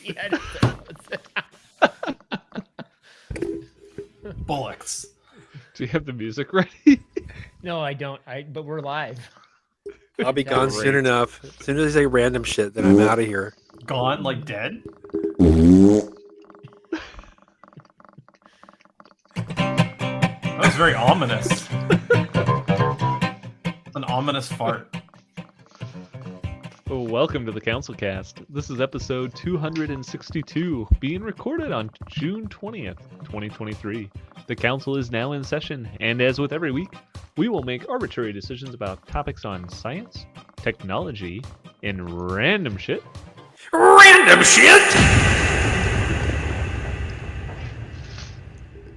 Yeah, Bullocks. Do you have the music ready? no, I don't. But we're live. I'll be It's gone great. soon enough. As soon as they say random shit, then I'm out of here. Gone, like dead? That was very ominous. An ominous fart. Well, welcome to the CouncilCast. This is episode 262, being recorded on June 20th, 2023. The council is now in session, and as with every week, we will make arbitrary decisions about topics on science, technology, and random shit. Random shit!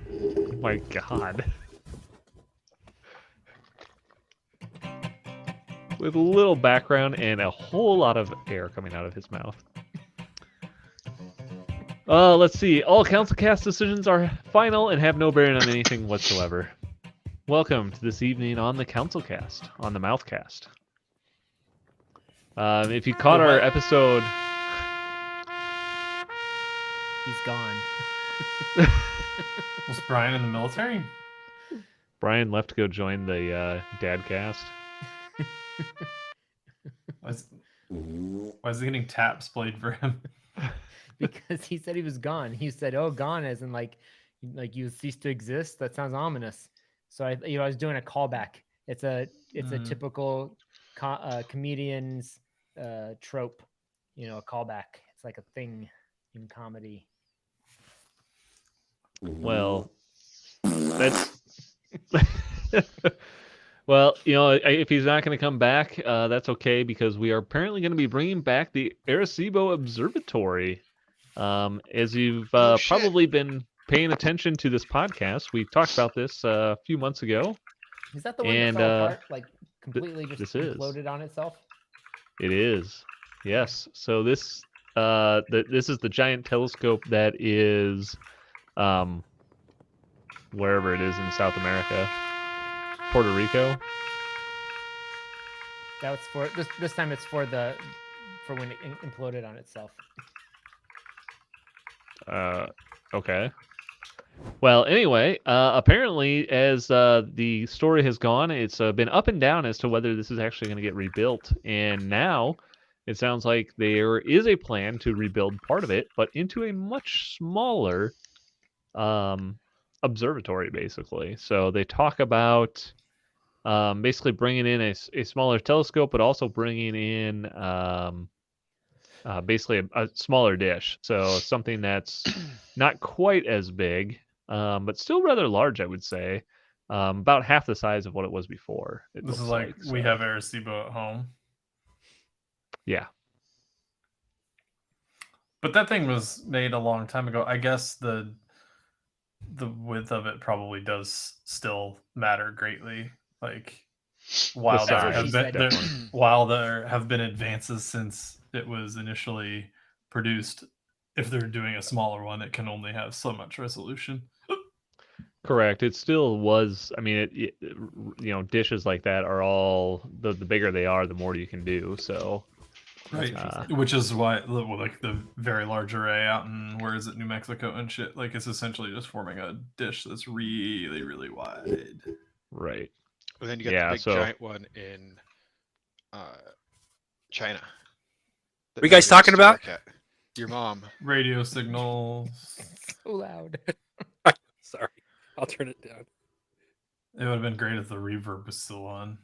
Oh my god. With a little background and a whole lot of air coming out of his mouth. Let's see. All CouncilCast decisions are final and have no bearing on anything whatsoever. Welcome to this evening on the CouncilCast, on the Mouthcast. If you caught our episode... He's gone. Was Brian in the military? Brian left to go join the Dadcast. Why is he getting taps played for him? Because he said he was gone. He said, "Oh, gone," as in like you ceased to exist. That sounds ominous. So I was doing a callback. It's a typical comedian's trope. A callback. It's like a thing in comedy. Well, that's... Well, if he's not going to come back, that's okay, because we are apparently going to be bringing back the Arecibo Observatory. As you've probably been paying attention to this podcast, we talked about this a few months ago. Is that the one that fell apart, like completely just imploded on itself? It is, yes. So this is the giant telescope that is, wherever it is in South America. Puerto Rico. That's for this time. It's for when it imploded on itself. Okay. Well, anyway, apparently, as the story has gone, it's been up and down as to whether this is actually going to get rebuilt. And now it sounds like there is a plan to rebuild part of it, but into a much smaller observatory, basically. So they talk about basically bringing in a smaller telescope, but also bringing in basically a smaller dish. So something that's not quite as big, but still rather large, I would say. About half the size of what it was before. This is like we have Arecibo at home. Yeah. But that thing was made a long time ago. I guess the width of it probably does still matter greatly. Like while there have been advances since it was initially produced, if they're doing a smaller one, it can only have so much resolution. Correct. It still was. I mean, dishes like that are all the bigger they are, the more you can do. So, right. Which is why, like the very large array out in New Mexico and shit. Like it's essentially just forming a dish that's really, really wide. Right. And then you got the big giant one in China. What are you guys talking about? Your mom. Radio signals. So loud. Sorry. I'll turn it down. It would have been great if the reverb was still on.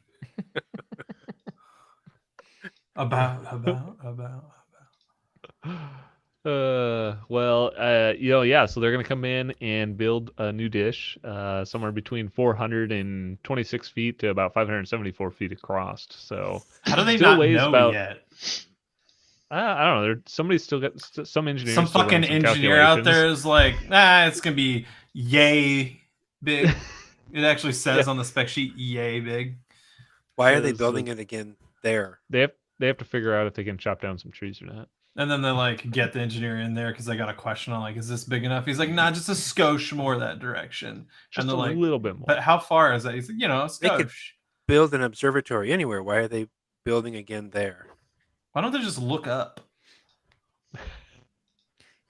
about. Yeah, so they're going to come in and build a new dish somewhere between 426 feet to about 574 feet across. So how do they not know yet? I don't know. Somebody's still got some engineer. Some fucking engineer out there is like, it's going to be yay big. It actually says on the spec sheet, yay big. Why are they building it again there? They have to figure out if they can chop down some trees or not. And then they like get the engineer in there because they got a question on like, is this big enough? He's like, nah, just a skosh more that direction. Just and a like, little bit more. But how far is that? He's like, a skosh. They could build an observatory anywhere. Why are they building again there? Why don't they just look up?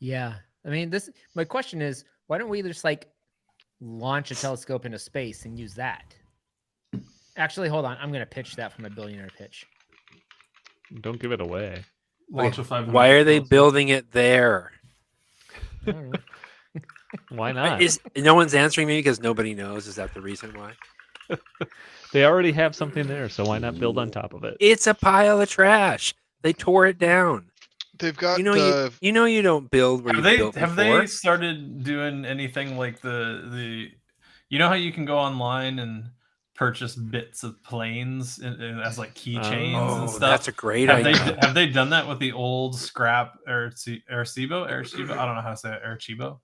Yeah. I mean, my question is, why don't we just like launch a telescope into space and use that? Actually, hold on. I'm going to pitch that for my billionaire pitch. Don't give it away. Launch a 500 Why are they telescope. building it there? I don't know. Why not? No one's answering me because nobody knows. Is that the reason why? They already have something there, so why not build on top of it? It's a pile of trash. They tore it down. They've got You know you don't build where you built Have before. they started doing anything like the you know how you can go online and purchase bits of planes as like keychains and stuff? That's a great Have idea. have they done that with the old scrap Arecibo? I don't know how to say it. Arecibo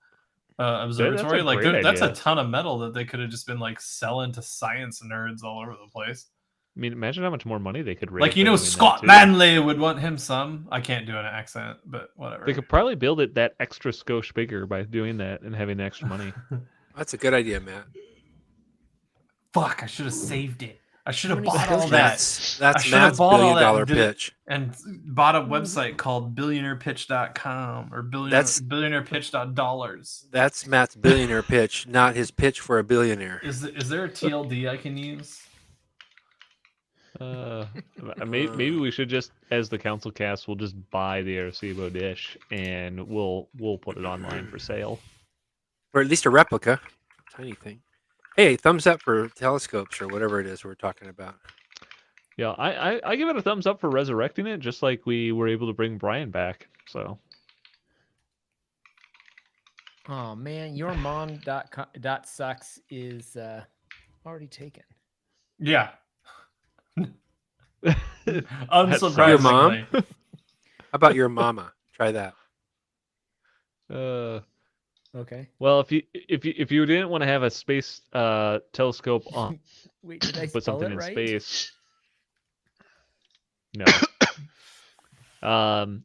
observatory. That's a great that's a idea. ton of metal that they could have just been like selling to science nerds all over the place. I mean, imagine how much more money they could raise. Like, by doing that, Scott too. Manley would want him some. I can't do an accent, but whatever. They could probably build it that extra skosh bigger by doing that and having the extra money. That's a good idea, Matt. Fuck, I should have saved it. I should have many bought all billions? that. I That's should have Matt's bought all that $1 billion and did it- pitch. and bought a website called billionairepitch.com or billionairepitch.dollars. That's Matt's billionaire pitch, not his pitch for a billionaire. Is there a TLD I can use? Maybe we should just, as the CouncilCast, we'll just buy the Arecibo dish and we'll put it online for sale. Or at least a replica. Tiny thing. Hey, thumbs up for telescopes or whatever it is we're talking about. Yeah, I give it a thumbs up for resurrecting it, just like we were able to bring Brian back. So Oh man, your mom.sucks is already taken. Yeah. Your Unsurprisingly. mom? How about your mama? Try that. Okay. Well, if you didn't want to have a space telescope on, Wait, did I put spell something it in right? space. No.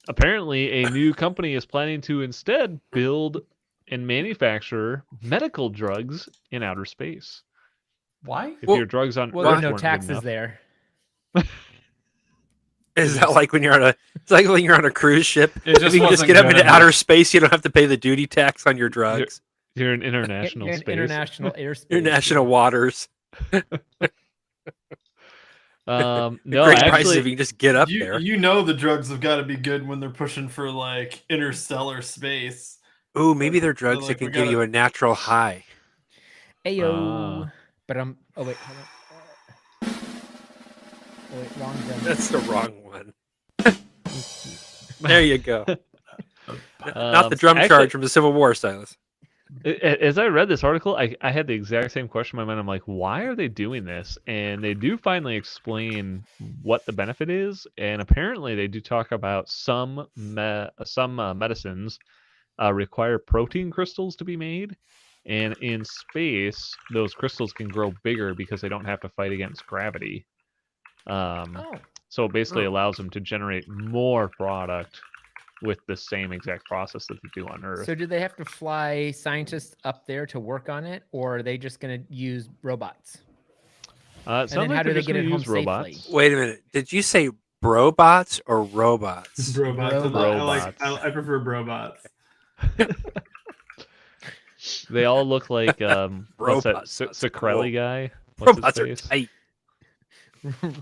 Apparently, a new company is planning to instead build and manufacture medical drugs in outer space. Why? If Well- your drugs on Well, Earth there are no weren't good taxes enough. there. Is that like when you're on a? It's like when you're on a cruise ship. It If you can just wasn't get up good into enough. outer space, you don't have to pay the duty tax on your drugs. You're in international You're in space. international airspace. International waters. No, Great prices actually, if you can just get up you, there. You know the drugs have got to be good when they're pushing for like interstellar space. Ooh, maybe they're drugs like, that we can give you gotta- a natural high. Ayo. But I'm. Oh wait, hold on. Oh wait, wrong gun. That's the wrong one. There you go. Not the drum actually- charge from the Civil War, Silas. As I read this article, I had the exact same question in my mind. I'm like, why are they doing this? And they do finally explain what the benefit is. And apparently, they do talk about some medicines require protein crystals to be made. And in space, those crystals can grow bigger because they don't have to fight against gravity. Oh. So it basically allows them to generate more product with the same exact process that they do on Earth. So do they have to fly scientists up there to work on it, or are they just going to use robots? It And sounds then like how do they're they just get gonna it home use robots. safely? Wait a minute. Did you say brobots or robots? Robots. Robots. I prefer robots. They all look like what's that Robots, that's Secrelli cool. guy? What's Robots are his face? tight.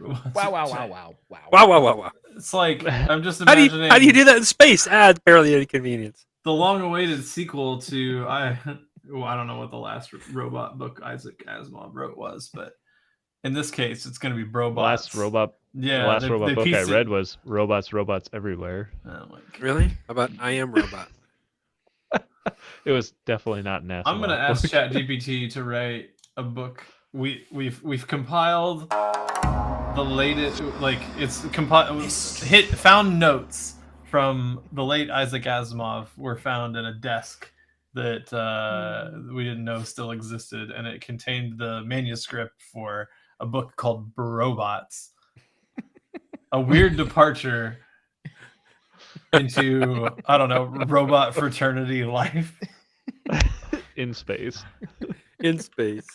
Wow. Wow, wow, wow, wow. It's like I'm just How do imagining you do that in space? It's barely an inconvenience. the long-awaited sequel to I don't know what the last robot book Isaac Asimov wrote was, but in this case, it's going to be Brobots. Last robot. Yeah, the last they robot book I pieced it- read was robots everywhere. Oh my God. Really? How about I Am Robot? It was definitely not NASA. I'm going to ask ChatGPT to write a book. We've compiled the latest, like it's compiled. Found notes from the late Isaac Asimov were found in a desk that we didn't know still existed, and it contained the manuscript for a book called Robots, a weird departure into I don't know robot fraternity life. in space. In space.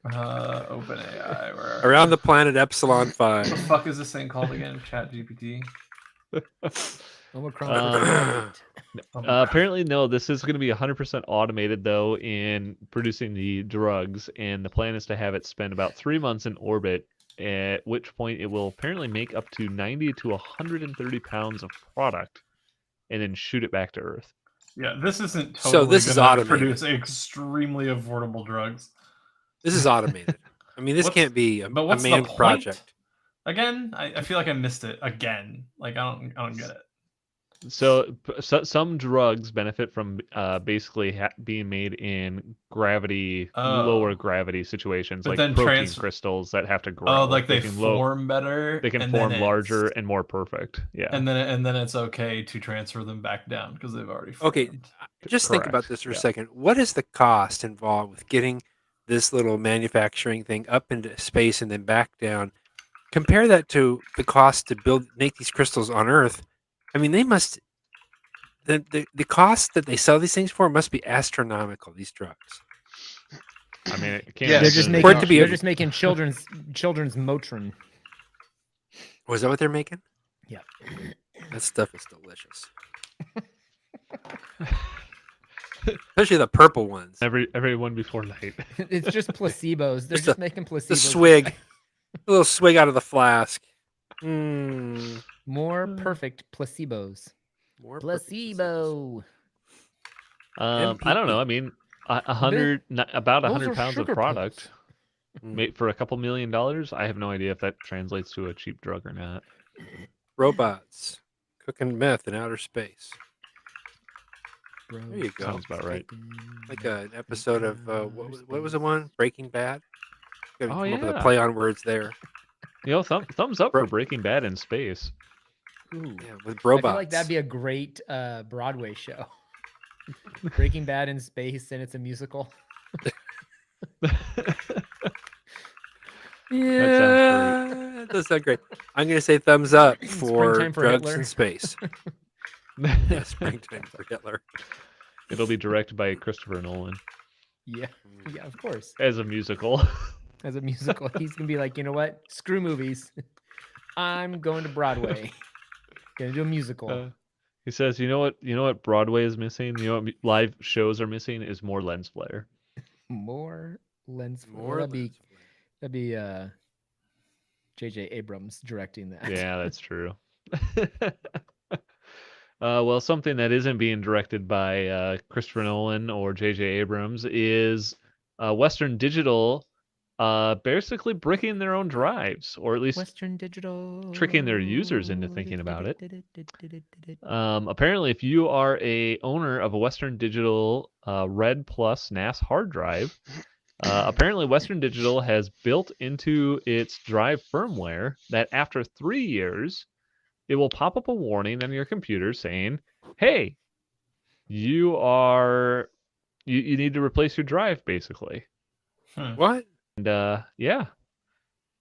OpenAI. Where Around the planet Epsilon 5. What the fuck is this thing called again? ChatGPT. Apparently, no. This is going to be 100% automated, though, in producing the drugs, and the plan is to have it spend about 3 months in orbit, at which point it will apparently make up to 90 to 130 pounds of product, and then shoot it back to Earth. Yeah, this isn't So totally this is going to automated. produce extremely affordable drugs. This is automated. I mean, this can't be a manned project. Again, I feel like I missed it again. Like I don't get it. So some drugs benefit from basically being made in lower gravity situations, But like then protein crystals that have to grow. Oh, like they form better. They can form larger and more perfect. Yeah. And then it's okay to transfer them back down because they've already formed. Okay, just think about this for a second. What is the cost involved with getting this little manufacturing thing up into space and then back down? Compare that to the cost to make these crystals on Earth. I mean, they must. The cost that they sell these things for must be astronomical. These drugs. I mean, it can't. Yeah, they're just making children's Motrin. Was that what they're making? Yeah. That stuff is delicious. Especially the purple ones. Every one before night. It's just placebos. They're just making placebos. The swig. A little swig out of the flask. More perfect placebos. More placebo. I don't know. I mean, about 100 pounds of product for a couple $1 million. I have no idea if that translates to a cheap drug or not. Robots cooking meth in outer space. There you go. Sounds about right. Like an episode of what was the one? Breaking Bad. Come up with a yeah. play on words there. You know, thumbs up for Breaking Bad in space. Ooh. Yeah, with robots. I feel like that'd be a great Broadway show. Breaking Bad in space, and it's a musical. Yeah, that does sound great. I'm going to say thumbs up for drugs in space. Yeah, Springtime for Hitler. It'll be directed by Christopher Nolan. Yeah, of course. As a musical. As a musical, he's gonna be like, you know what? Screw movies. I'm going to Broadway. Gonna do a musical. He says, you know what Broadway is missing? You know what live shows are missing is more lens flare. More lens flare. That'd be J.J. Abrams directing that. Yeah, that's true. Well, something that isn't being directed by Christopher Nolan or J.J. Abrams is Western Digital basically bricking their own drives, or at least Western Digital tricking their users into thinking about it. Apparently, if you are a owner of a Western Digital Red Plus NAS hard drive, apparently Western Digital has built into its drive firmware that after 3 years, it will pop up a warning on your computer saying, "Hey, you need to replace your drive," basically. What? And yeah.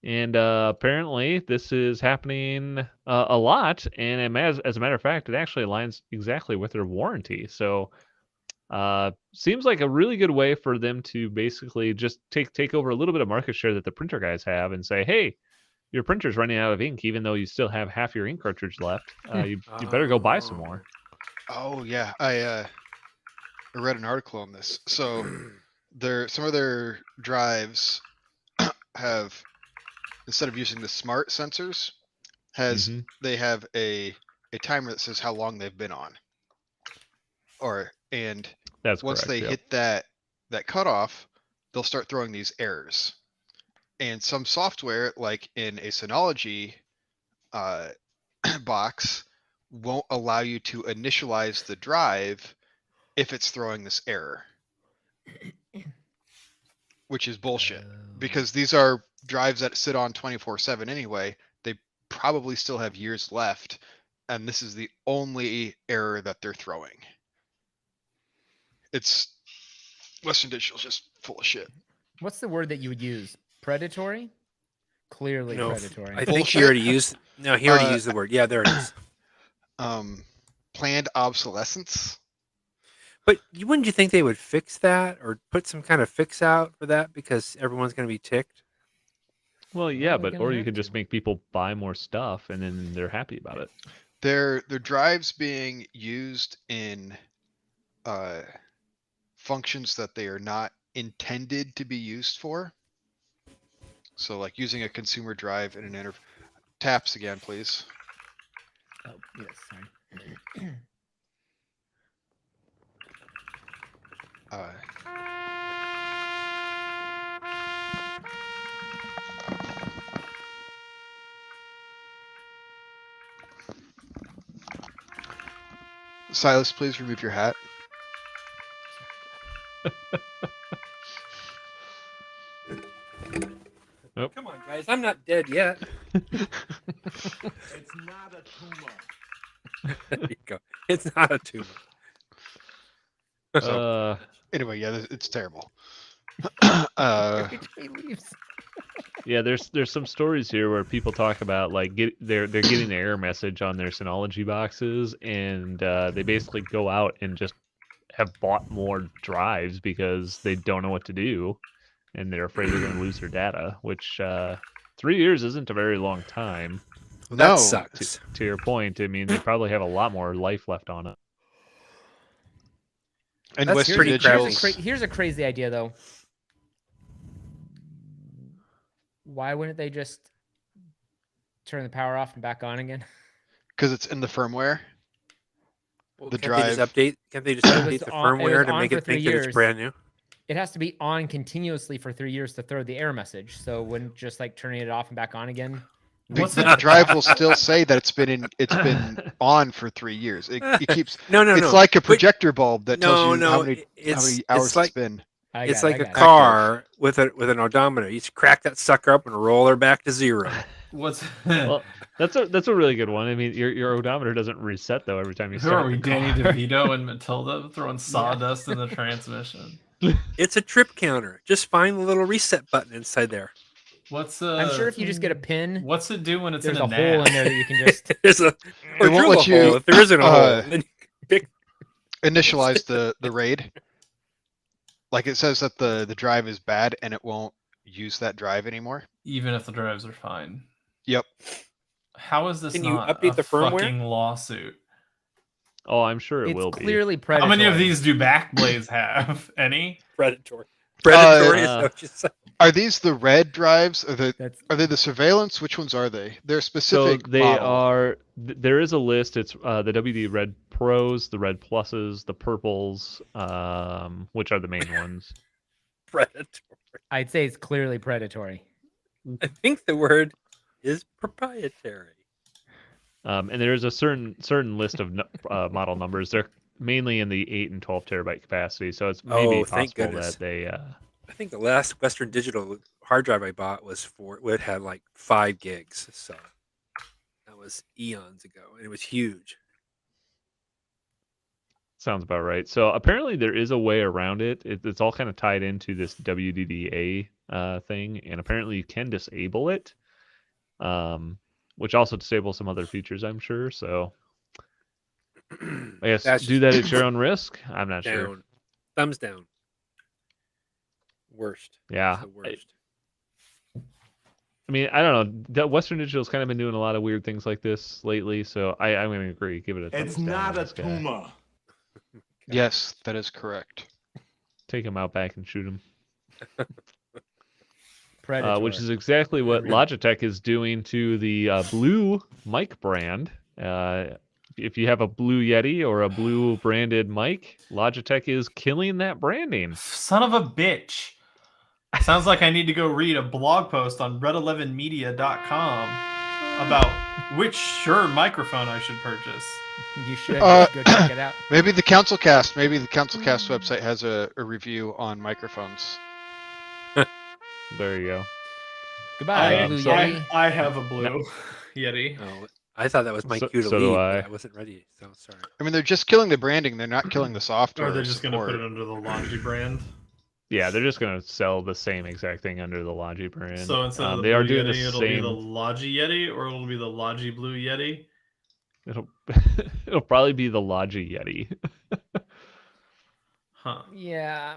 And apparently this is happening a lot, and as a matter of fact, it actually aligns exactly with their warranty. So seems like a really good way for them to basically just take over a little bit of market share that the printer guys have and say, hey, your printer's running out of ink, even though you still have half your ink cartridge left. You better go buy some more. Oh yeah, I read an article on this. So some of their drives have, instead of using the smart sensors, they have a timer that says how long they've been on. That's once correct, they hit that cutoff, they'll start throwing these errors. And some software, like in a Synology box, won't allow you to initialize the drive if it's throwing this error. Which is bullshit. Because these are drives that sit on 24/7 anyway. They probably still have years left. And this is the only error that they're throwing. Western Digital's just full of shit. What's the word that you would use? Predatory? Clearly predatory. I think he already used the word. Yeah, there it is. Planned obsolescence. But wouldn't you think they would fix that or put some kind of fix out for that because everyone's going to be ticked? Well, yeah, or you could just make people buy more stuff and then they're happy about it. They're drives being used in functions that they are not intended to be used for. So like using a consumer drive in an taps again, please. Oh, yes, sorry. Silas, please remove your hat. Nope. Come on, guys. I'm not dead yet. It's not a tumor. There you go. It's not a tumor. So, anyway, yeah, it's terrible. Every time he leaves. Yeah, there's some stories here where people talk about like they're getting the error message on their Synology boxes, and they basically go out and just have bought more drives because they don't know what to do, and they're afraid they're going to lose their data. Which 3 years isn't a very long time. Well, No. that sucks. To your point, I mean, they probably have a lot more life left on it. And That's Western pretty Digital's crazy. Here's a crazy idea, though. Why wouldn't they just turn the power off and back on again? because it's in the firmware. Well, The can't they just drive. update? Can't they just It was update the on- it was firmware to on make for it 3 think that it's years. brand new? It has to be on continuously for 3 years to throw the error message. So wouldn't just like turning it off and back on again? The drive will still say that it's been on for 3 years. It keeps. No, It's like a projector bulb that tells you how many it's hours like it's been. it's like a car with an odometer. You just crack that sucker up and roll her back to zero. What's Well, that's a really good one. I mean, your odometer doesn't reset though every time you who start. are we? the Danny car. DeVito and Matilda throwing sawdust in the transmission. It's a trip counter. Just find the little reset button inside there. What's I'm sure if you just get a pin, What's it do when it's there's in a a hole in there that you can just. There's a or It won't drill let a hole you, if there isn't a hole. Then pick. Initialize the RAID. Like it says that the drive is bad and it won't use that drive anymore. even if the drives are fine. Yep. How is this Can you not update a the firmware? fucking lawsuit? Oh, I'm sure it It's will be. clearly predatory. How many of these do Backblaze have? Any? Predatory. Predatory is Uh, what you said. Are these the red drives? Are That's they the surveillance? Which ones are they? They're So specific. they model. are. There is a list. It's the WD Red Pros, the Red Pluses, the Purples, which are the main ones. Predatory. I'd say it's clearly predatory. I think the word is proprietary. And there's a certain list of model numbers. They're mainly in the 8 and 12 terabyte capacity, so it's maybe Oh, thank possible goodness. that they. I think the last Western Digital hard drive I bought was it had like 5 gigs. So that was eons ago. And it was huge. Sounds about right. So apparently there is a way around it. It's all kind of tied into this WDDA thing, and apparently you can disable it, which also disables some other features, I'm sure. So I guess That's do that at your own risk. I'm not down. sure. Thumbs down. Worst. Yeah. It's the worst. I mean, I don't know. Western Digital's kind of been doing a lot of weird things like this lately, so I'm going to agree. Give it a thumbs It's down not on a this guy. tumor. Yes, that is correct. Take him out back and shoot him. Predatory. Which is exactly what Logitech is doing to the Blue mic brand. If you have a Blue Yeti or a Blue branded mic, Logitech is killing that branding. Son of a bitch. Sounds like I need to go read a blog post on red11media.com about which Shure microphone I should purchase. You should go check it out. Maybe the CouncilCast. Maybe the CouncilCast website has a review on microphones. There you go. Goodbye, Blue Yeti. I have a Blue Yeti. Oh, I thought that was my So- cue to so do leave. I. But I wasn't ready. So sorry. I mean, they're just killing the branding. They're not killing the software. Or they're just going to put support. it under the Logi brand. Yeah, they're just going to sell the same exact thing under the Logi brand. So instead of the they are Blue doing Yeti, the it'll be same. the Logi Yeti, or it'll be the Logi Blue Yeti. It'll probably be the Logi Yeti. Huh. Yeah.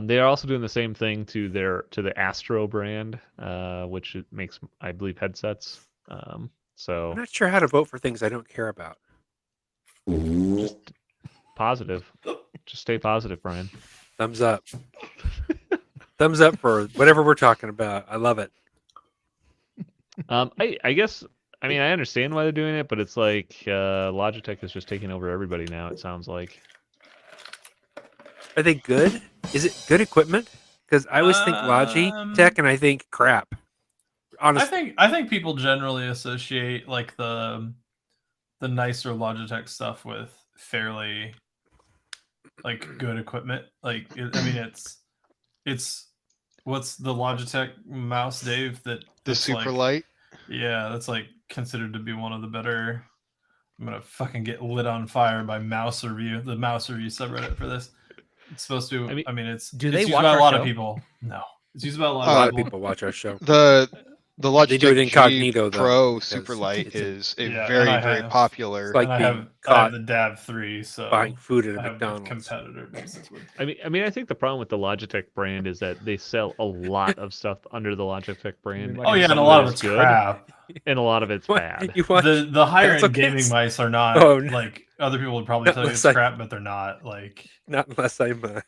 They are also doing the same thing to the Astro brand, which makes, I believe, headsets. So I'm not sure how to vote for things I don't care about. just positive. Just stay positive, Brian. Thumbs up. Thumbs up for whatever we're talking about. I love it. I guess I mean I understand why they're doing it, but it's like Logitech is just taking over everybody now. It sounds like. Are they good? Is it good equipment? Because I always think Logitech and I think crap. Honestly, I think people generally associate like the nicer Logitech stuff with fairly like good equipment. Like I mean, it's what's the Logitech mouse, Dave? The That's super like, light. Yeah, that's like considered to be one of the better. I'm gonna fucking get lit on fire by Mouse Review, the Mouse Review subreddit for this. It's supposed to. I mean it's do it's they used watch by a our lot show? of people. No, it's used by a a lot lot of of people watch our show. The Logitech They do it incognito, G though, Pro because Superlight it's is a Yeah, and very, I very have- popular. It's like and I being have caught the Dab 3, so buying food at a I have McDonald's. a competitor basically. I mean, I think the problem with the Logitech brand is that they sell a lot of stuff under the Logitech brand. Oh yeah, and some a lot it of is it's good, crap. and a lot of it's What? bad. You watch The higher end CouncilCast? gaming mice are not Oh, no. like other people would probably Not tell you it's unless crap, but they're not. Like Not unless I'm The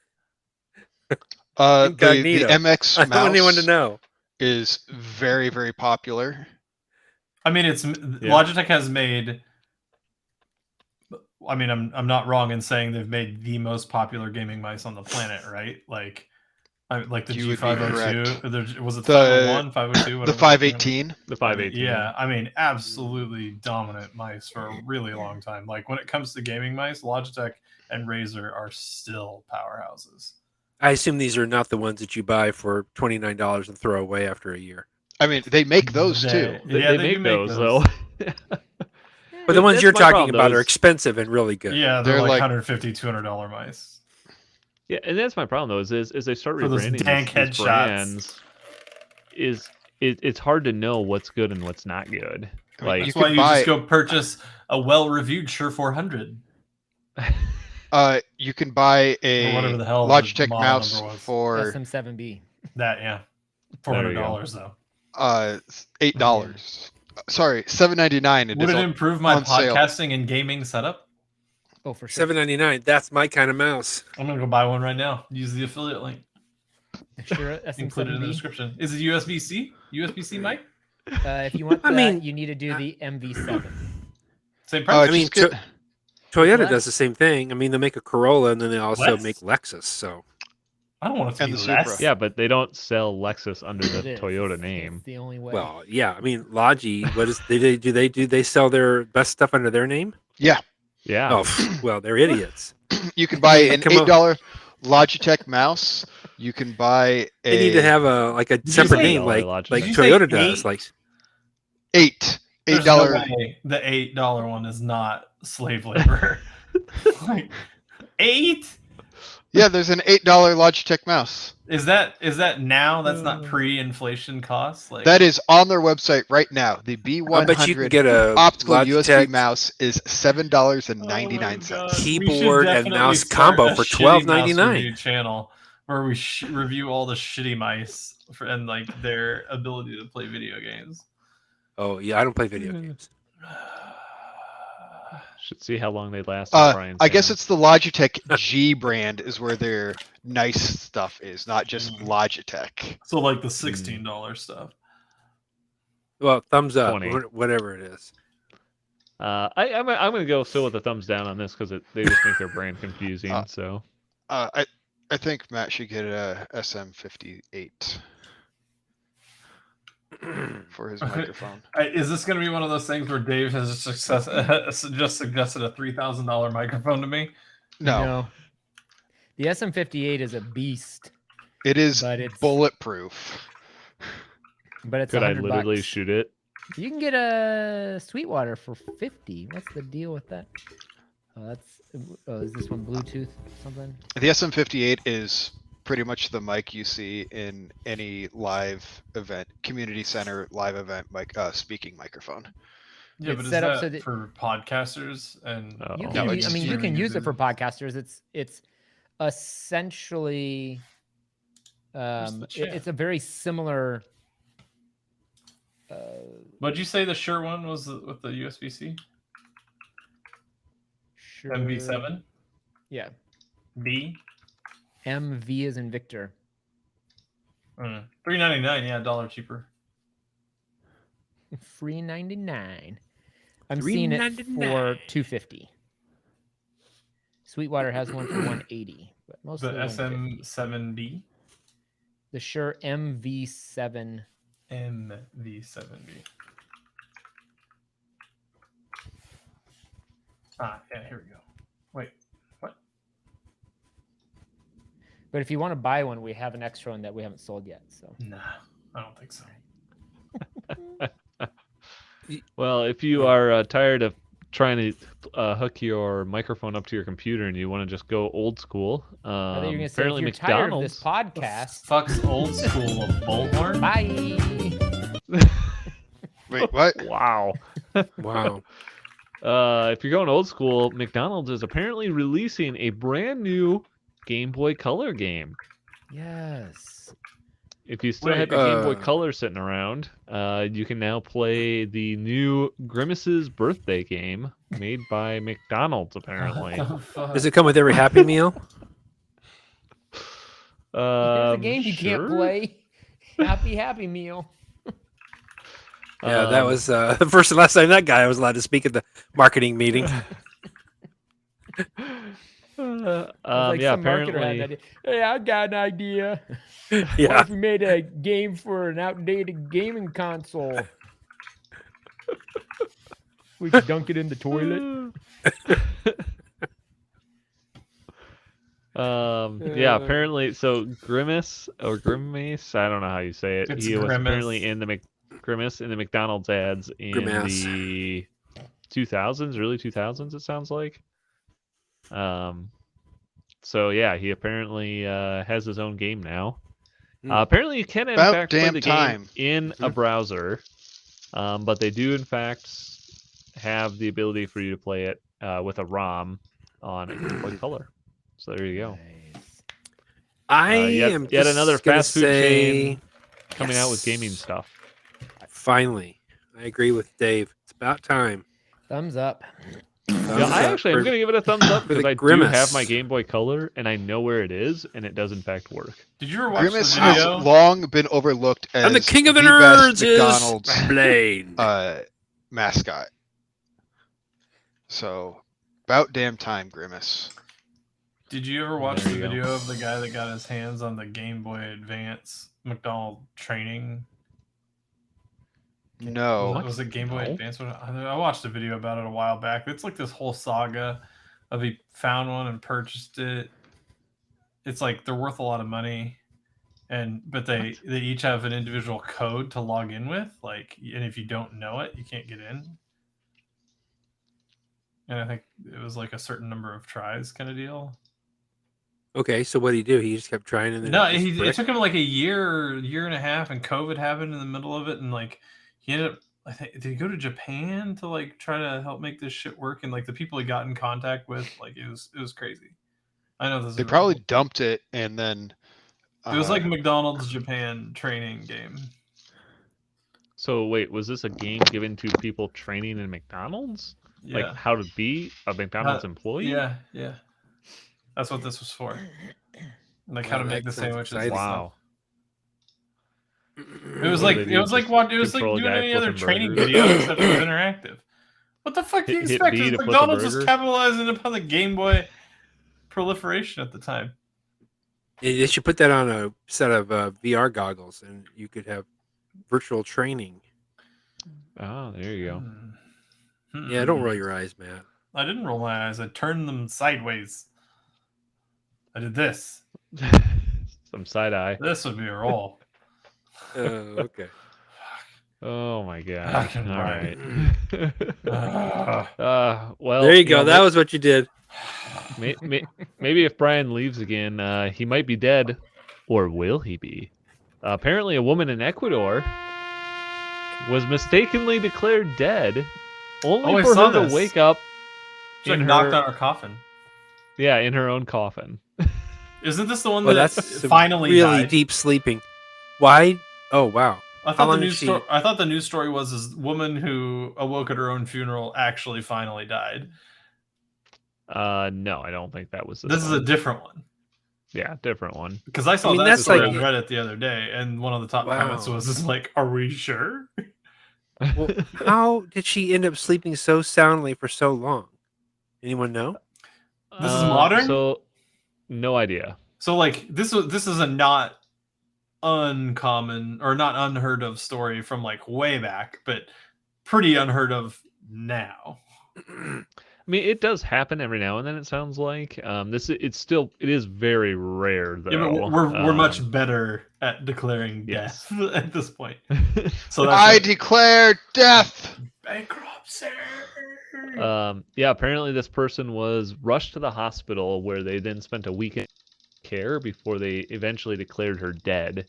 incognito. MX I don't want anyone to mouse know. is very, very popular. I mean, Logitech has made. I mean, I'm not wrong in saying they've made the most popular gaming mice on the planet, right? Like the You would be G502. Was it The- 501, 502? The 518. The 518. Yeah, I mean, absolutely dominant mice for a really long time. Like when it comes to gaming mice, Logitech and Razer are still powerhouses. I assume these are not the ones that you buy for $29 and throw away after a year. I mean, they make those too. They do make those though. But the ones That's you're my talking problem, about though, are is- expensive and really good. Yeah, they're They're like like- $150, $200 mice. Yeah, and that's my problem though. Is they start For those rebranding dank these headshots. brands, it's hard to know what's good and what's not good. I mean, Like That's you why could you buy- just go purchase a well-reviewed Shure 400 You can buy or whatever a the hell the Logitech model mouse number was. for SM7B. That $400 though. $8. Sorry, $7.99. Would it improve my on sale. podcasting and gaming setup? Oh, for sure. $7.99. That's my kind of mouse. I'm gonna go buy one right now. Use the affiliate link Sure, included in the SM7B. description. Is it USB-C? USB-C mic? If you want I that, mean, you need to do the MV7. Same price. I mean, just get- Toyota What? does the same thing. I mean, they make a Corolla and then they also What? make Lexus. So I don't want it to and be the less. Supra. yeah, but they don't sell Lexus under It the is. Toyota It's name. the only way. well, yeah. I mean, Logi. What is do they sell their best stuff under their name? Yeah. Oh, pff, well, they're idiots. You can buy an Come on. $8 Logitech mouse. You can buy They need to have a separate say name $8 like Logitech? Did you say Toyota does. 8? Like There's no $8. way the $8 one is not slave labor. Like 8? Yeah, there's an $8 Logitech mouse. Is that now? That's not pre-inflation costs. Like That is on their website right now. The I bet you can B100 get a optical Logitech USB mouse is $7.99. God. Keyboard We should and definitely mouse start combo a for shitty mouse $12.99. review channel where we review all the shitty mice and like their ability to play video games. Oh yeah, I don't play video games. Should see how long they last. on Brian's I guess hand. it's the Logitech G brand is where their nice stuff is, not just Logitech. So like the $16 stuff. Well, thumbs up, 20. whatever it is. I'm gonna go still with a thumbs down on this because they just make their brand confusing. So I think Matt should get a SM58 for his microphone. Is this going to be one of those things where Dave has just suggested a $3,000 microphone to me? No, The SM58 is a beast, it is but it's bulletproof. but it's could I 100 literally bucks. shoot it? You can get a Sweetwater for 50. What's the deal with that? Is this one Bluetooth something? The SM58 is pretty much the mic you see in any live event, community center live event speaking microphone. Yeah, It's but is set up that so that- for podcasters? And Oh. You No, can, it's I mean, you just can use it for users? podcasters. It's essentially, Where's the chat? it's a very similar What'd you say the sure one was with the USB-C? Sure. MV7? Yeah. B? MV is in Victor. $3.99, yeah, $1 cheaper. $3.99. I'm seeing it for $250. Sweetwater has one for $180, but mostly The $150. SM7B? The Shure MV7. MV7B. Ah, yeah, here we go. Wait, what? But if you want to buy one, we have an extra one that we haven't sold yet. So Nah, I don't think so. Well, if you are tired of trying to hook your microphone up to your computer and you want to just go old school, I think you're gonna say, if apparently you're tired of this McDonald's. podcast, Fuck's old school of bullhorn? bye. Wait, what? Wow. Wow. If you're going old school, McDonald's is apparently releasing a brand new Game Boy Color game. Yes. If you still have Wait, your Game Boy Color sitting around, you can now play the new Grimace's birthday game made by McDonald's, apparently. Does it come with every Happy Meal? Here's a game you can't sure. play. Happy Meal. Yeah, that was the first and last time that guy was allowed to speak at the marketing meeting. Like yeah, some marketer had an apparently. idea. Hey, I got an idea. What Yeah. if we made a game for an outdated gaming console? We could dunk it in the toilet. Yeah, apparently. So Grimace or Grimace, I don't know how you say it. It's He was Grimace. apparently in the Grimace in the McDonald's ads in Grimace. the 2000s, early 2000s. It sounds like. So yeah, he apparently has his own game now. Apparently, you can in About fact play damn the time. game in a browser, but they do in fact have the ability for you to play it with a ROM on a Game Boy Color. So there you go. Nice. I Yet am another just gonna fast food say, chain coming out with gaming yes. stuff. Finally, I agree with Dave. It's about time. Thumbs up. Yeah, I'm going to give it a thumbs up for the because I do Grimace. have my Game Boy Color and I know where it is, and it does in fact work. Did you ever watch Grimace the has video? long been overlooked as And the king of the best nerds is McDonald's Blaine. mascot. So, about damn time, Grimace. Did you ever watch There the you go. video of the guy that got his hands on the Game Boy Advance McDonald training? No. Was it Game Boy No. Advance? I watched a video about it a while back. It's like this whole saga of he found one and purchased it. It's like they're worth a lot of money, but they each have an individual code to log in with. Like, and if you don't know it, you can't get in. And I think it was like a certain number of tries, kind of deal. Okay, so what did he do? He just kept trying, and then No, it just it bricked? took him like a year and a half, and COVID happened in the middle of it, and like he ended up. I think did he go to Japan to like try to help make this shit work? And like the people he got in contact with, like it was crazy. I know this. They is probably wrong. dumped it and then. It was like McDonald's Japan training game. So wait, was this a game given to people training in McDonald's? Yeah. Like how to be a McDonald's employee? Yeah, yeah. That's what this was for. Like how to Wow, make that the sounds sandwiches. exciting. Wow. It was What like do they do, just control a doing guy any other flipping training burgers? video except it was interactive. What the fuck do you Hit expect? B to flip a McDonald's was burger? capitalizing upon the Game Boy proliferation at the time. They should put that on a set of VR goggles, and you could have virtual training. Oh, there you go. Yeah, don't roll your eyes, Matt. I didn't roll my eyes. I turned them sideways. I did this. Some side eye. This would be a roll. Okay. Oh my god. Fucking All right. Well, There you go. know, That was what you did. maybe if Brian leaves again, he might be dead, or will he be? Apparently, a woman in Ecuador was mistakenly declared dead, only I for saw her to this. wake up She like in knocked her, on her coffin. yeah, in her own coffin. Isn't this the one Well, that that's finally really died? deep sleeping. Why? Oh, wow. I How thought the long news did she- story. I thought the news story was this woman who awoke at her own funeral actually finally died. No, I don't think that was This is a one. different one. Yeah, different one. Because I saw I mean, that that's story like- on Reddit the other day, and one of the top comments Wow. was just like, "Are we sure?" Well, how did she end up sleeping so soundly for so long? Anyone know? This is modern? So, no idea. So like this is a not uncommon or not unheard of story from like way back, but pretty unheard of now. I mean, it does happen every now and then. It sounds like it is very rare though. Yeah, but we're much better at declaring Yes. death at this point. So that's I like, declare death. bankruptcy. Yeah, apparently this person was rushed to the hospital where they then spent a week in care before they eventually declared her dead.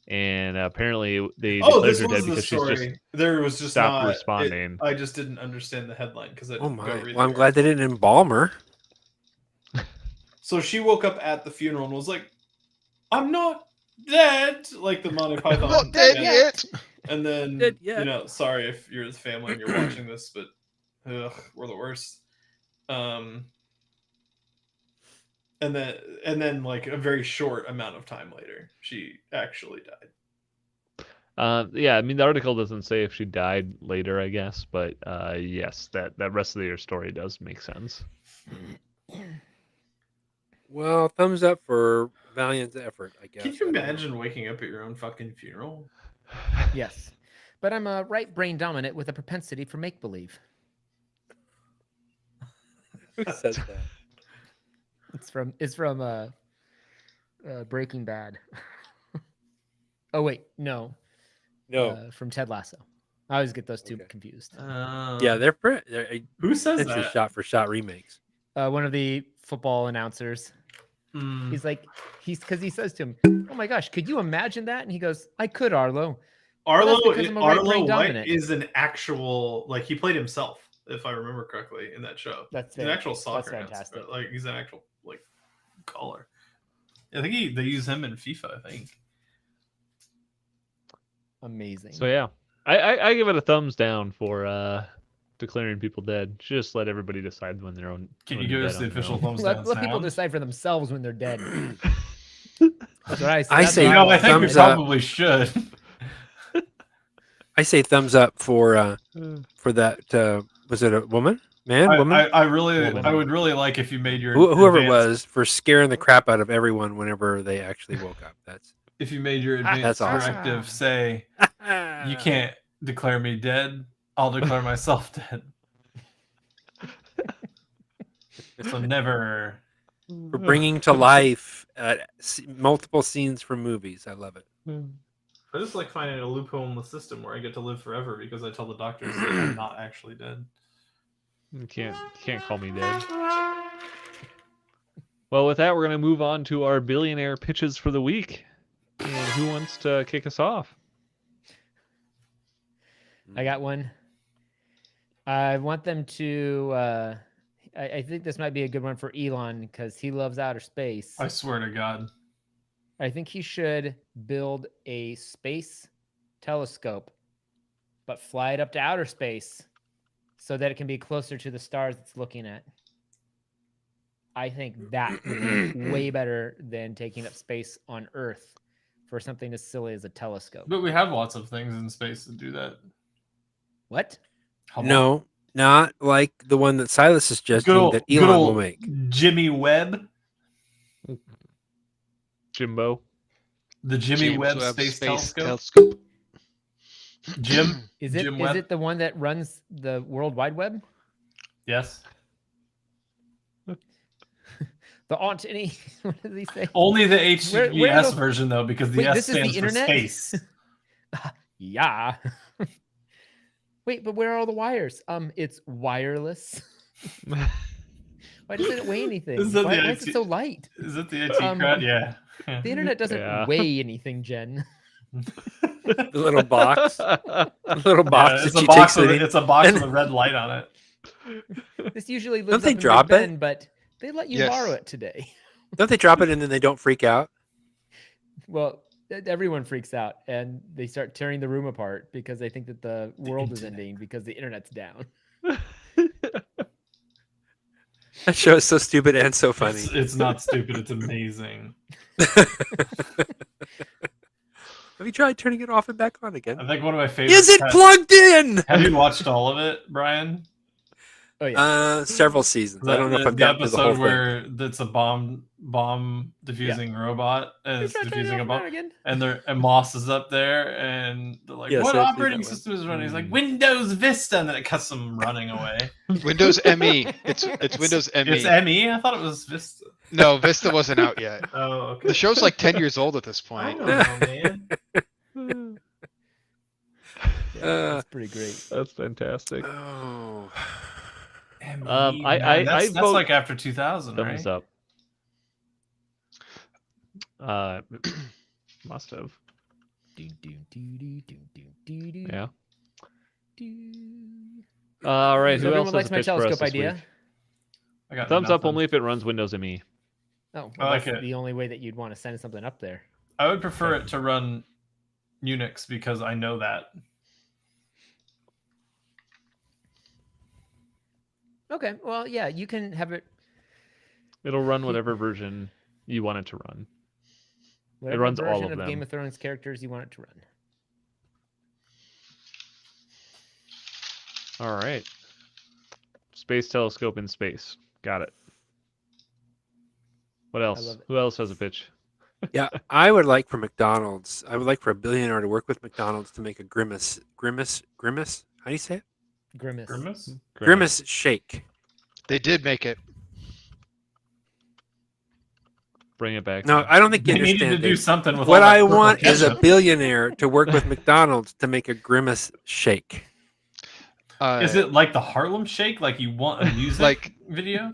And apparently they declared this her was dead the because she's just story. There was just stopped not responding. I just didn't understand the headline because I Oh didn't go my! read Well, I'm the glad they didn't embalm her. So she woke up at the funeral and was like, "I'm not dead," like the Monty Python. Not dead bit. yet. And then, Dead yet. you know, sorry if you're the family and you're watching this, but we're the worst. And then, like a very short amount of time later, she actually died. Yeah, I mean the article doesn't say if she died later, I guess, but yes, that rest of your story does make sense. Well, thumbs up for valiant effort, I guess. Can you imagine waking up at your own fucking funeral? Yes, but I'm a right brain dominant with a propensity for make believe. Who says that? It's from Breaking Bad. Oh wait, no, No. from Ted Lasso. I always get those two Okay. confused. Yeah, they're Who says essentially that? shot for shot remakes. One of the football announcers. Hmm. He's like, because he says to him, "Oh my gosh, could you imagine that?" And he goes, "I could, Arlo." Arlo, that's because I'm a right Arlo brain White dominant. is an actual, like, he played himself, if I remember correctly, in that show. That's He's an actual soccer fantastic. announcer. Like, he's an actual, like, caller. I think they use him in FIFA, I think. Amazing. So yeah, I give it a thumbs down for declaring people dead. Just let everybody decide when they're on. Can when you they're give us dead the on their official own. thumbs down let people sound? decide for themselves when they're dead. That's what I say. I That's say what No, I think we thumbs up. probably should. I say thumbs up for that. Was it a woman, man, woman? I really, Woman. I would really like if you made your Whoever it advanced- was, for scaring the crap out of everyone whenever they actually woke up. That's If you made your advanced That's awesome. directive say, "You can't declare me dead. I'll declare myself dead." So never. for bringing to life multiple scenes from movies. I love it. I just like finding a loophole in the system where I get to live forever because I tell the doctors that I'm not actually dead. You can't call me dead. Well, with that, we're gonna move on to our billionaire pitches for the week. And who wants to kick us off? I got one. I want them to. I think this might be a good one for Elon because he loves outer space. I swear to God. I think he should build a space telescope, but fly it up to outer space so that it can be closer to the stars it's looking at. I think that would be way better than taking up space on Earth for something as silly as a telescope. But we have lots of things in space that do that. What? How about No, not like the one that Silas is suggesting that good Elon old will make. Jimmy Webb? Jimbo. The Jimmy James Webb Webb Space Space Telescope? Jim? Is it Jim is Webb? it the one that runs the World Wide Web? Yes. The Antony? What does he say? Only the Where HTTPS the- version, though, because the Wait, S this is the stands for internet? space. Yeah. Wait, but where are all the wires? It's wireless. Why doesn't it weigh anything? Is that Why the is it IT so light? Is it the IT Um, crowd? Yeah. The internet doesn't Yeah. weigh anything, Jen. The little box, the little Yeah, box it's that a she box takes with with it's a box and- with a red light on it. This usually lives they up in drop Big it? Ben, but they let you Yes. borrow it today. Don't they drop it and then they don't freak out? Well, everyone freaks out and they start tearing the room apart because they think that the world is internet. ending because the internet's down. That show is so stupid and so funny. It's not stupid. It's amazing. Have you tried turning it off and back on again? I think one of my favorites. Is it plugged in? Have you watched all of it, Brian? Oh yeah. Several seasons. I don't know if I've gotten to the whole episode thing. where that's a bomb defusing robot and it's defusing a bomb, and Moss is up there and they're like, Yes, "What I've seen operating that one. system is running?" He's like, "Windows Vista," and then it cuts them running away. Windows ME. It's Windows ME. It's ME. I thought it was Vista. No, Vista wasn't out yet. Oh, okay. The show's like 10 years old at this I point. don't know, man. That's pretty great. That's fantastic. Oh. ME, I that's vote like after 2000, Thumbs right? up. Must have. Yeah. All right. So Who everyone else likes has a my pitch for us telescope this idea. week? I got Thumbs up nothing. only if it runs Windows ME. Oh, I well, like that's it. the only way that you'd want to send something up there. I would prefer it to run Unix because I know that. Okay, well, yeah, you can have it. It'll run whatever version you want it to run. Whatever runs all version of them. Game of Thrones characters you want it to run. All right. Space telescope in space. Got it. What else? love it. Who else has a pitch? Yeah, I would like for McDonald's. I would like for a billionaire to work with McDonald's to make a grimace. How do you say it? Grimace. Grimace? Grimace shake. They did make it. Bring it back. No, I don't think you They needed understand. to do Dave. something with What all that I purple want is a ketchup. billionaire to work with McDonald's to make a grimace shake. Is it like the Harlem Shake? Like you want a music Like- video?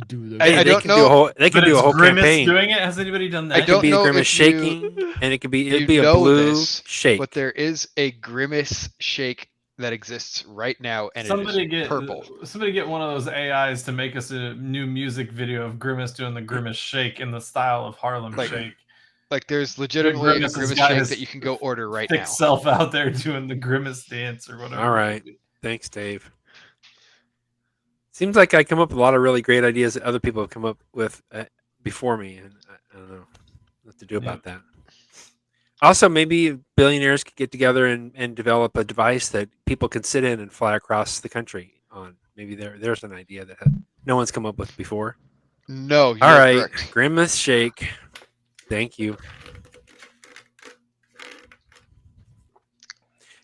Do the I Hey, they don't could know- do a whole. They could But do a it's whole Grimace campaign. doing it? Has anybody done that? I It could don't be know grimace if you- shaking, and it could be you it'd be a know blue this, shake. But there is a Grimace shake that exists right now, and Somebody it is get purple. Somebody get one of those AIs to make us a new music video of Grimace doing the Grimace Shake in the style of Harlem Like, Shake. Like there's legitimately a Grimace has Grimace got shake his that you can go order right Thick now. self out there doing the Grimace dance or whatever. All right. Thanks, Dave. Seems like I come up with a lot of really great ideas that other people have come up with before me, and I don't know what to do about that. Also, maybe billionaires could get together and develop a device that people can sit in and fly across the country on. Maybe there's an idea that no one's come up with before. No, you're All right, correct. Grimace shake. Thank you.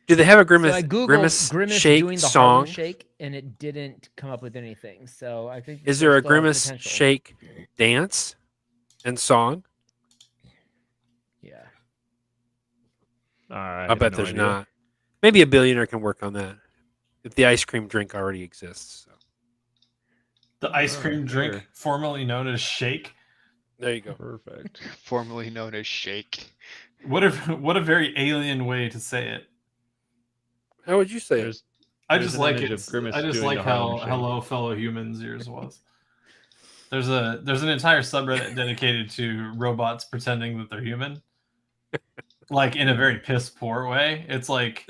Do they have a So I googled grimace Grimace shake doing the song? Harlem Shake, and it didn't come up with anything. So I think Is there a there's still grimace potential. shake dance and song? Yeah. All right. I bet there's not. Maybe a billionaire can work on that if the ice cream drink already exists. So. The ice cream drink, sure. formerly known as Shake. There you go. Perfect. Formerly known as Shake. What a very alien way to say it. How would you say it? There's I There's just an like image it. of Grimace I just doing like the how Harlem Shake. hello fellow humans yours was. There's an entire subreddit dedicated to robots pretending that they're human. Like in a very piss poor way. It's like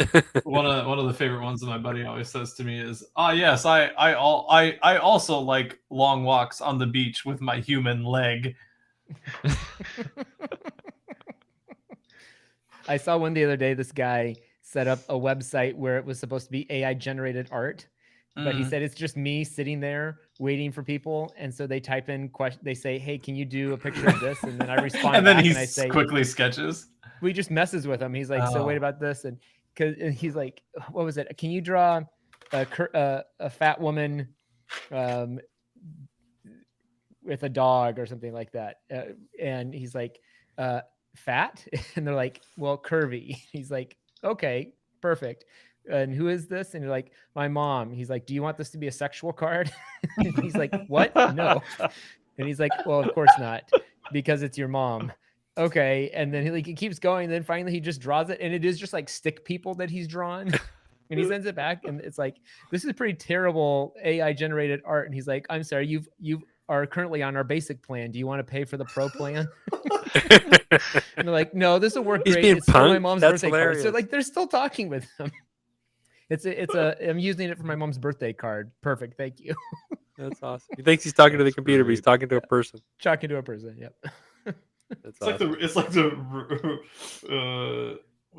one of the favorite ones that my buddy always says to me is, yes, I also like long walks on the beach with my human leg. I saw one the other day. This guy set up a website where it was supposed to be AI generated art, but he said it's just me sitting there waiting for people. And so they type in they say, "Hey, can you do a picture of this?" And then I respond And then back he and I say, quickly sketches. we just messes with him. He's like, "So wait Oh. about this," and he's like, "What was it? Can you draw a fat woman with a dog or something like that?" And he's like, "Fat?" And they're like, "Well, curvy." He's like, "Okay, perfect. And who is this?" And you're like, "My mom." He's like, "Do you want this to be a sexual card?" And he's like, "What? No." And he's like, "Well, of course not, because it's your mom." Okay. And then he keeps going. And then finally he just draws it. And it is just like stick people that he's drawn. And he sends it back. And it's like, "This is pretty terrible AI generated art." And he's like, "I'm sorry, you are currently on our basic plan. Do you want to pay for the pro plan?" And they're like, no, this will work He's great. being It's still my punked? mom's That's birthday card. So hilarious. like they're still talking with him. I'm using it for my mom's birthday card. Perfect. Thank you. That's awesome. He thinks he's talking to the That's computer, but he's great. talking to a person. Talking to a person. Yep. That's It's like awesome. the. It's like the.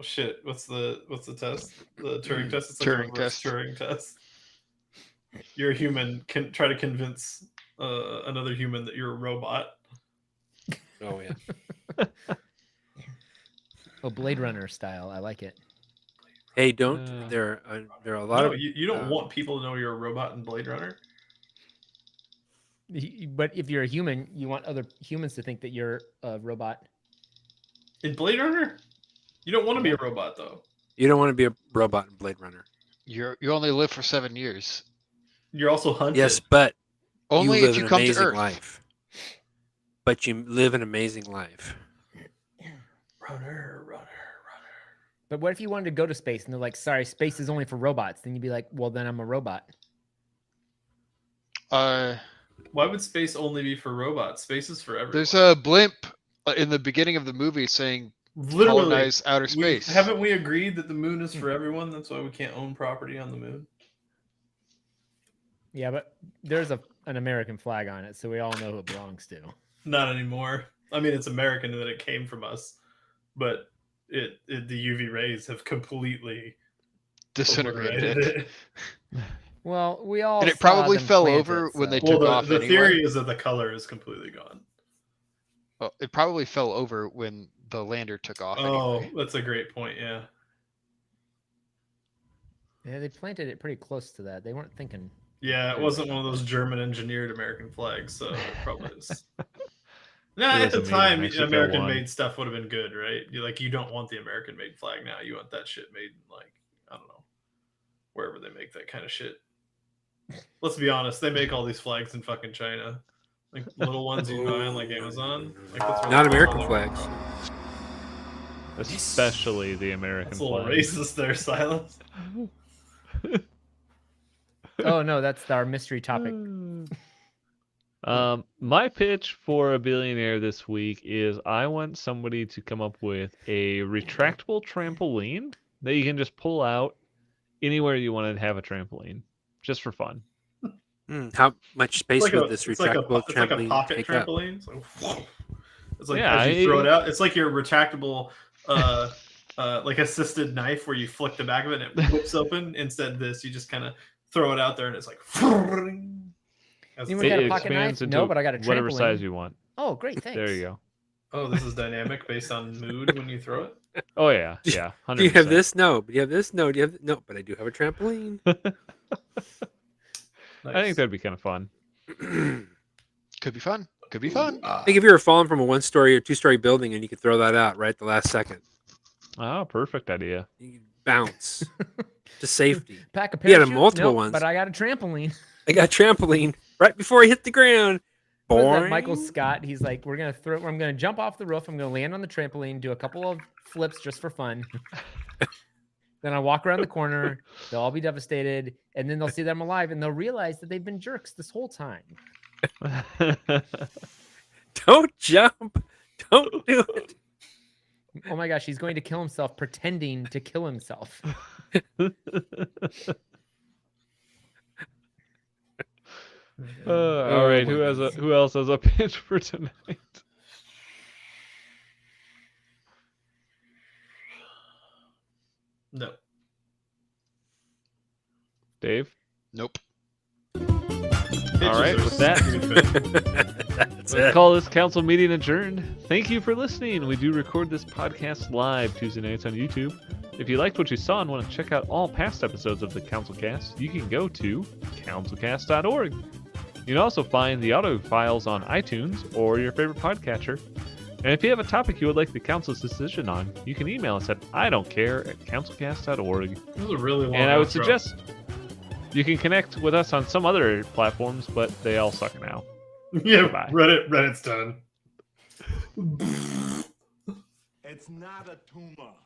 Shit. What's the test? The Turing test. It's like Turing a reverse test. Turing test. You're a human. Can try to convince another human that you're a robot. Oh yeah. Oh, Blade Runner style. I like it. Hey, don't. Uh, There are a lot No, of. you don't want people to know you're a robot in Blade Runner. But if you're a human, you want other humans to think that you're a robot. In Blade Runner, you don't want to be a robot though. You don't want to be a robot in Blade Runner. You only live for 7 years. You're also hunted. Yes, but Only you live if you an come to amazing Earth. life. But you live an amazing life. Runner. But what if you wanted to go to space and they're like, sorry, space is only for robots? Then you'd be like, well, then I'm a robot. Uh, Why would space only be for robots? Space is for everyone. there's a blimp in the beginning of the movie saying Literally colonize outer space. Haven't we agreed that the moon is for everyone? That's why we can't own property on the moon. Yeah, but there's an American flag on it, so we all know who it belongs to. Not anymore. I mean, it's American and that it came from us, but the UV rays have completely Disintegrated obliterated it. Well, we all And it saw probably them fell plant over it, when they so- took Well, off the anyway. theory is that the color is completely gone. Well, it probably fell over when the lander took off. Oh, Anyway. that's a great point. Yeah. Yeah, they planted it pretty close to that. They weren't thinking. Yeah, it wasn't one of those German engineered American flags, so it probably is. No, It at was the amazing. time, Mexico American won. made stuff would have been good, right? You don't want the American made flag now. You want that shit made in, like, I don't know, wherever they make that kind of shit. Let's be honest, they make all these flags in fucking China. Like little ones you buy on like Amazon. Like, that's where Not they- American flags. Especially the American That's a little flag. racist there, Silas. Oh no, that's our mystery topic. My pitch for a billionaire this week is I want somebody to come up with a retractable trampoline that you can just pull out anywhere you want to have a trampoline, just for fun. How much space It's would this it's like a retractable pocket trampoline take up? trampoline. It's like, it's like Yeah, as you throw it out, it's like your retractable like assisted knife where you flick the back of it and it whips open. Instead of this, you just kind of throw it out there and it's like as Anyone it's- got a It pocket expands knife? into No, but I got a whatever trampoline. size you want. Oh, great, thanks. There you go. Oh, this is dynamic based on mood when you throw it. Oh yeah, yeah. 100%. Do you have this? No. But you have this? No. Do you have no? But I do have a trampoline. I think that'd be kind of fun. Could be fun. Could be fun. I think if you were falling from a 1-story or 2-story building and you could throw that out right at the last second, Oh, perfect idea. you could bounce to safety. Pack a He had parachute? multiple Nope, ones. but I got a trampoline. I got a trampoline right before I hit the ground. What is that, Boing. Michael Scott? He's like, I'm gonna jump off the roof. I'm gonna land on the trampoline, do a couple of flips just for fun. Then I walk around the corner. They'll all be devastated, and then they'll see that I'm alive, and they'll realize that they've been jerks this whole time. Don't jump. Don't do it. Oh my gosh, he's going to kill himself pretending to kill himself. All right, my who else has a pitch for tonight? No. Dave? Nope. All right, with that, That's let's it. call this council meeting adjourned. Thank you for listening. We do record this podcast live Tuesday nights on YouTube. If you liked what you saw and want to check out all past episodes of the CouncilCast, you can go to councilcast.org. You can also find the audio files on iTunes or your favorite podcatcher. And if you have a topic you would like the council's decision on, you can email us at idon'tcare@councilcast.org. This was a really long And I would outro. suggest you can connect with us on some other platforms, but they all suck now. Yeah, Goodbye. Reddit's done. It's not a tumor.